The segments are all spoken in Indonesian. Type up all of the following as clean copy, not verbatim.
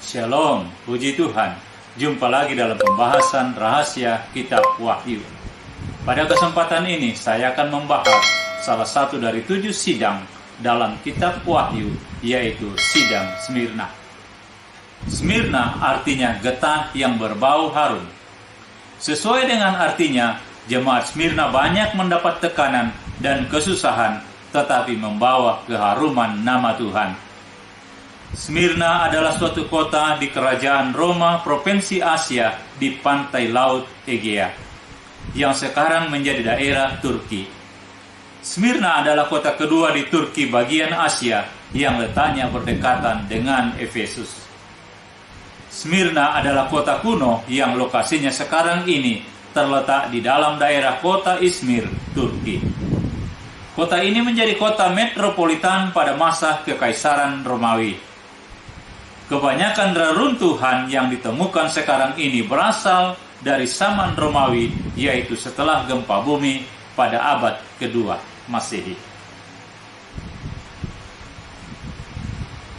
Shalom, puji Tuhan. Jumpa lagi dalam pembahasan rahasia Kitab Wahyu. Pada kesempatan ini saya akan membahas salah satu dari 7 sidang dalam Kitab Wahyu, yaitu sidang Smyrna. Smyrna artinya getah yang berbau harum. Sesuai dengan artinya, jemaat Smyrna banyak mendapat tekanan dan kesusahan, tetapi membawa keharuman nama Tuhan. Smyrna adalah suatu kota di kerajaan Roma, provinsi Asia di pantai laut Egea, yang sekarang menjadi daerah Turki. Smyrna adalah kota kedua di Turki bagian Asia yang letaknya berdekatan dengan Efesus. Smyrna adalah kota kuno yang lokasinya sekarang ini terletak di dalam daerah kota Izmir, Turki. Kota ini menjadi kota metropolitan pada masa Kekaisaran Romawi. Kebanyakan reruntuhan yang ditemukan sekarang ini berasal dari zaman Romawi, yaitu setelah gempa bumi pada abad kedua Masehi.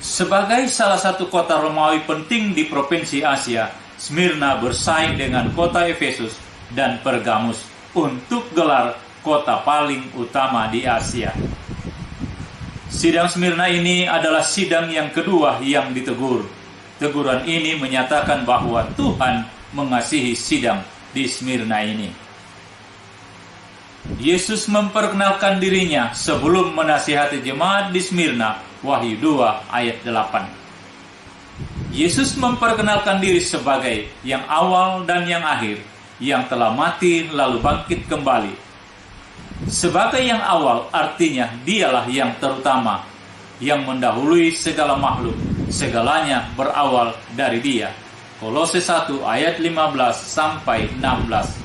Sebagai salah satu kota Romawi penting di provinsi Asia, Smyrna bersaing dengan kota Efesus dan Pergamus untuk gelar kota paling utama di Asia. Sidang Smyrna ini adalah sidang yang kedua yang ditegur. Teguran ini menyatakan bahwa Tuhan mengasihi sidang di Smyrna ini. Yesus memperkenalkan dirinya sebelum menasihati jemaat di Smyrna, Wahyu 2 ayat 8. Yesus memperkenalkan diri sebagai yang awal dan yang akhir, yang telah mati lalu bangkit kembali. Sebagai yang awal artinya dialah yang terutama, yang mendahului segala makhluk, segalanya berawal dari dia. Kolose 1 ayat 15 sampai 16.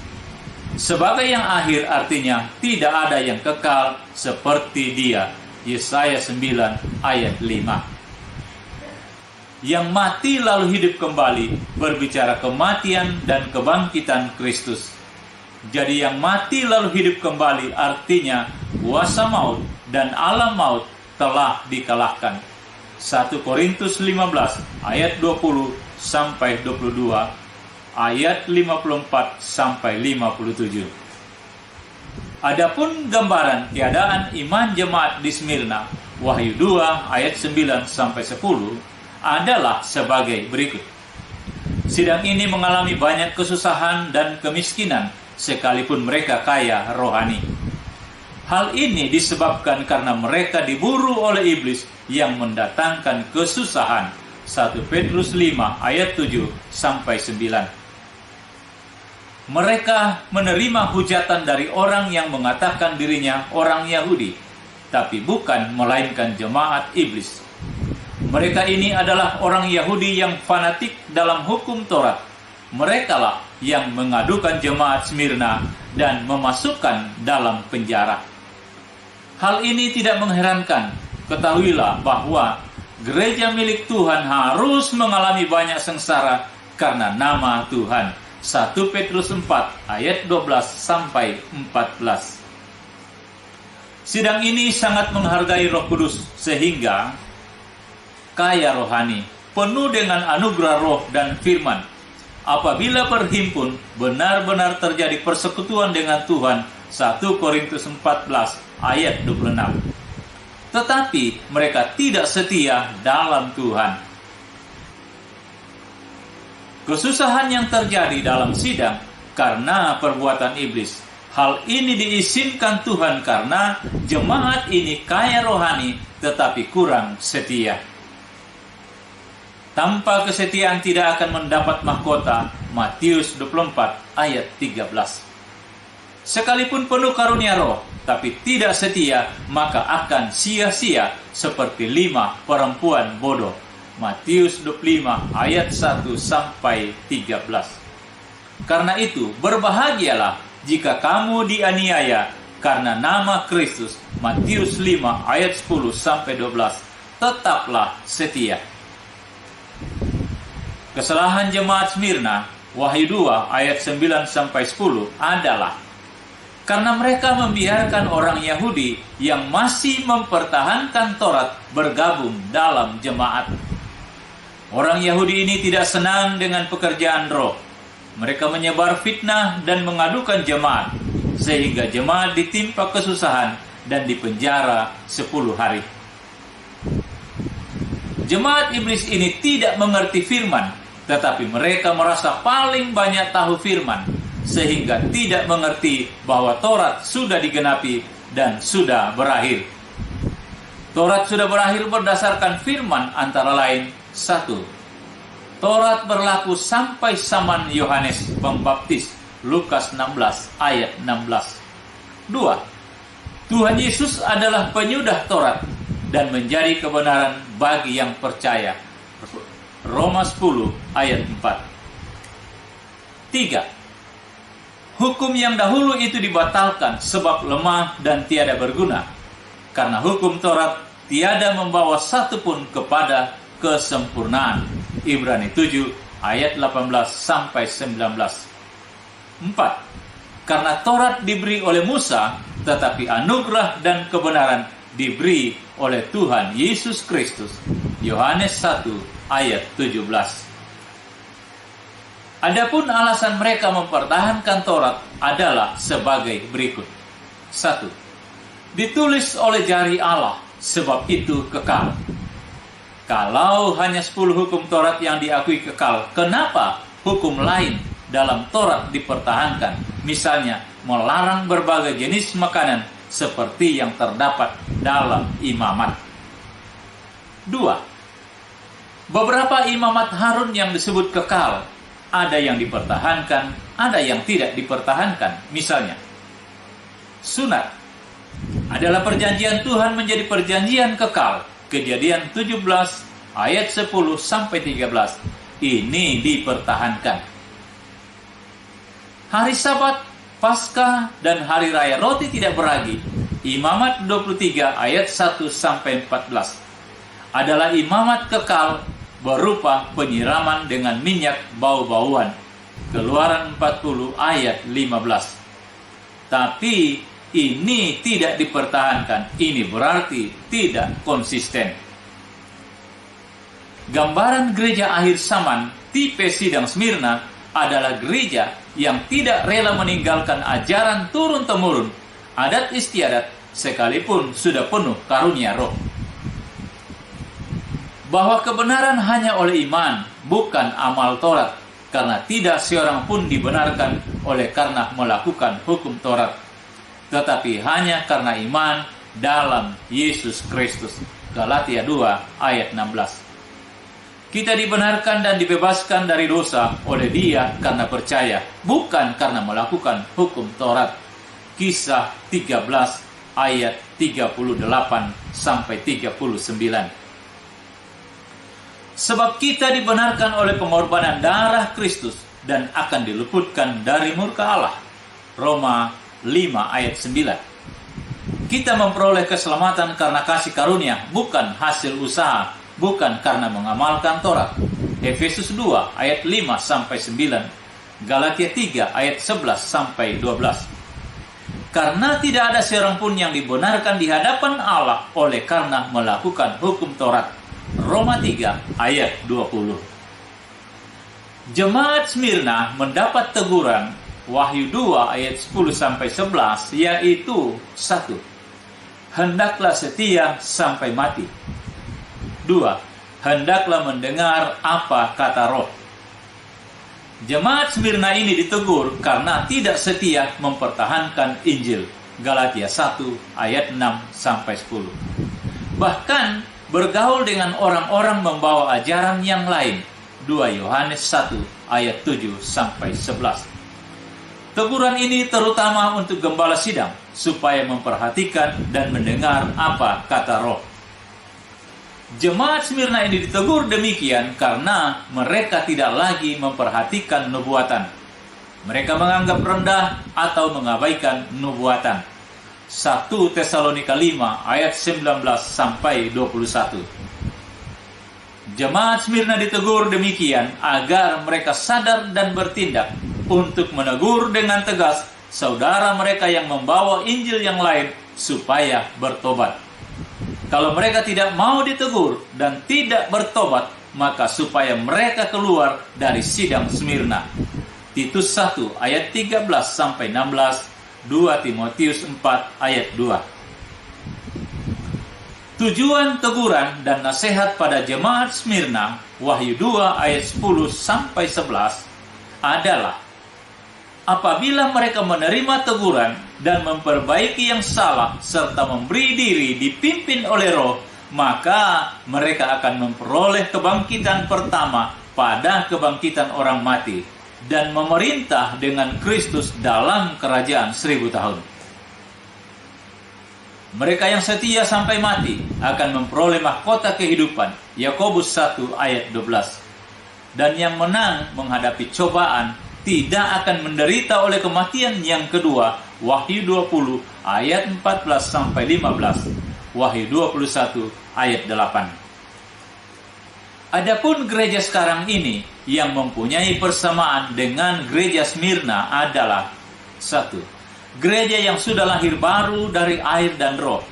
Sebagai yang akhir artinya tidak ada yang kekal seperti dia. Yesaya 9 ayat 5. Yang mati lalu hidup kembali berbicara kematian dan kebangkitan Kristus. Jadi yang mati lalu hidup kembali artinya kuasa maut dan alam maut telah dikalahkan. 1 Korintus 15 ayat 20 sampai 22, ayat 54 sampai 57. Adapun gambaran keadaan iman jemaat di Smyrna, Wahyu 2 ayat 9 sampai 10 adalah sebagai berikut. Sidang ini mengalami banyak kesusahan dan kemiskinan, sekalipun mereka kaya rohani. Hal ini disebabkan karena mereka diburu oleh iblis yang mendatangkan kesusahan. 1 Petrus 5 ayat 7 sampai 9. Mereka menerima hujatan dari orang yang mengatakan dirinya orang Yahudi, tapi bukan melainkan jemaat iblis. Mereka ini adalah orang Yahudi yang fanatik dalam hukum Taurat. Merekalah yang mengadukan jemaat Smyrna dan memasukkan dalam penjara. Hal ini tidak mengherankan. Ketahuilah bahwa gereja milik Tuhan harus mengalami banyak sengsara karena nama Tuhan. 1 Petrus 4 ayat 12 sampai 14. Sidang ini sangat menghargai Roh Kudus sehingga kaya rohani, penuh dengan anugerah roh dan firman. Apabila berhimpun, benar-benar terjadi persekutuan dengan Tuhan. 1 Korintus 14 ayat 26. Tetapi mereka tidak setia dalam Tuhan. Kesusahan yang terjadi dalam sidang karena perbuatan iblis. Hal ini diizinkan Tuhan karena jemaat ini kaya rohani tetapi kurang setia. Tanpa kesetiaan tidak akan mendapat mahkota. Matius 24 ayat 13. Sekalipun penuh karunia roh, tapi tidak setia, maka akan sia-sia seperti 5 perempuan bodoh. Matius 25 ayat 1 sampai 13. Karena itu, berbahagialah jika kamu dianiaya karena nama Kristus. Matius 5 ayat 10 sampai 12. Tetaplah setia. Kesalahan jemaat Smyrna, Wahyu 2 ayat 9 sampai 10 adalah karena mereka membiarkan orang Yahudi yang masih mempertahankan Taurat bergabung dalam jemaat. Orang Yahudi ini tidak senang dengan pekerjaan roh. Mereka menyebar fitnah dan mengadukan jemaat, sehingga jemaat ditimpa kesusahan dan dipenjara 10 hari. Jemaat iblis ini tidak mengerti firman, tetapi mereka merasa paling banyak tahu firman, sehingga tidak mengerti bahwa Taurat sudah digenapi dan sudah berakhir. Taurat sudah berakhir berdasarkan firman antara lain: 1. Taurat berlaku sampai zaman Yohanes Pembaptis, Lukas 16 ayat 16. 2. Tuhan Yesus adalah penyudah Taurat dan menjadi kebenaran bagi yang percaya, Roma 10 ayat 4. 3. Hukum yang dahulu itu dibatalkan sebab lemah dan tiada berguna, karena hukum Taurat tiada membawa satupun kepada kesempurnaan, Ibrani 7 ayat 18 sampai 19. 4. Karena Taurat diberi oleh Musa, tetapi anugerah dan kebenaran diberi oleh Tuhan Yesus Kristus, Yohanes 1 ayat 17. Adapun alasan mereka mempertahankan Taurat adalah sebagai berikut. 1. Ditulis oleh jari Allah, sebab itu kekal. Kalau hanya 10 hukum Taurat yang diakui kekal, kenapa hukum lain dalam Taurat dipertahankan? Misalnya, melarang berbagai jenis makanan seperti yang terdapat dalam imamat. 2. Beberapa imamat Harun yang disebut kekal, ada yang dipertahankan, ada yang tidak dipertahankan. Misalnya, sunat adalah perjanjian Tuhan menjadi perjanjian kekal. Kejadian 17 ayat 10 sampai 13. Ini dipertahankan. Hari Sabat, Paskah, dan hari raya roti tidak beragi, Imamat 23 ayat 1 sampai 14, adalah imamat kekal berupa penyiraman dengan minyak bau-bauan. Keluaran 40 ayat 15. Tapi ini tidak dipertahankan. Ini berarti tidak konsisten. Gambaran gereja akhir zaman tipe sidang Smyrna adalah gereja yang tidak rela meninggalkan ajaran turun-temurun, adat istiadat, sekalipun sudah penuh karunia roh. Bahwa kebenaran hanya oleh iman, bukan amal Taurat, karena tidak seorang pun dibenarkan oleh karena melakukan hukum Taurat, tetapi hanya karena iman dalam Yesus Kristus. Galatia 2 ayat 16. Kita dibenarkan dan dibebaskan dari dosa oleh Dia karena percaya, bukan karena melakukan hukum Taurat. Kisah 13 ayat 38 sampai 39. Sebab kita dibenarkan oleh pengorbanan darah Kristus dan akan diluputkan dari murka Allah. Roma 5 ayat 9. Kita memperoleh keselamatan karena kasih karunia, bukan hasil usaha, bukan karena mengamalkan Taurat. Efesus 2 ayat 5 sampai 9. Galatia 3 ayat 11 sampai 12. Karena tidak ada seorang pun yang dibenarkan di hadapan Allah oleh karena melakukan hukum Taurat. Roma 3 ayat 20. Jemaat Smyrna mendapat teguran Wahyu 2 ayat 10 sampai 11, yaitu 1. Hendaklah setia sampai mati. 2. Hendaklah mendengar apa kata Roh. Jemaat Smyrna ini ditegur karena tidak setia mempertahankan Injil. Galatia 1 ayat 6 sampai 10. Bahkan bergaul dengan orang-orang membawa ajaran yang lain. 2 Yohanes 1 ayat 7 sampai 11. Teguran ini terutama untuk gembala sidang supaya memperhatikan dan mendengar apa kata Roh. Jemaat Smyrna ini ditegur demikian karena mereka tidak lagi memperhatikan nubuatan. Mereka menganggap rendah atau mengabaikan nubuatan. 1 Tesalonika 5 ayat 19 sampai 21. Jemaat Smyrna ditegur demikian agar mereka sadar dan bertindak untuk menegur dengan tegas saudara mereka yang membawa Injil yang lain supaya bertobat. Kalau mereka tidak mau ditegur dan tidak bertobat, maka supaya mereka keluar dari sidang Smyrna. Titus 1 ayat 13 sampai 16, 2 Timotius 4 ayat 2. Tujuan teguran dan nasihat pada jemaat Smyrna, Wahyu 2 ayat 10 sampai 11 adalah: apabila mereka menerima teguran dan memperbaiki yang salah serta memberi diri dipimpin oleh Roh, maka mereka akan memperoleh kebangkitan pertama pada kebangkitan orang mati dan memerintah dengan Kristus dalam kerajaan 1000 tahun. Mereka yang setia sampai mati akan memperoleh mahkota kehidupan, Yakobus 1 ayat 12. Dan yang menang menghadapi cobaan tidak akan menderita oleh kematian yang kedua, Wahyu 20 ayat 14 sampai 15, Wahyu 21 ayat 8. Adapun gereja sekarang ini yang mempunyai persamaan dengan gereja Smyrna adalah: 1. Gereja yang sudah lahir baru dari air dan roh,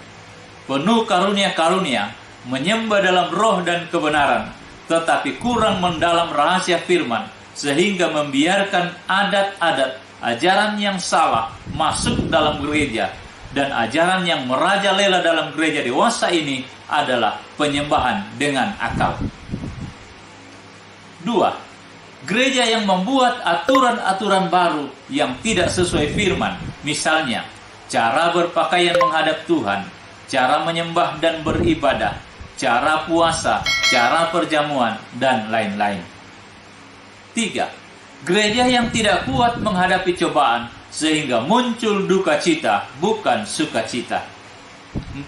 penuh karunia-karunia, menyembah dalam roh dan kebenaran, tetapi kurang mendalam rahasia firman, sehingga membiarkan adat-adat, ajaran yang salah masuk dalam gereja, dan ajaran yang merajalela dalam gereja dewasa ini adalah penyembahan dengan akal. 2. Gereja yang membuat aturan-aturan baru yang tidak sesuai firman, misalnya cara berpakaian menghadap Tuhan, cara menyembah dan beribadah, cara puasa, cara perjamuan, dan lain-lain. 3. Gereja yang tidak kuat menghadapi cobaan sehingga muncul duka cita, bukan sukacita. 4.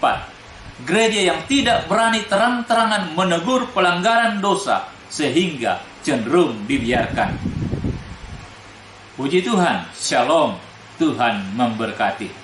Gereja yang tidak berani terang-terangan menegur pelanggaran dosa sehingga cenderung dibiarkan. Puji Tuhan, Shalom, Tuhan memberkati.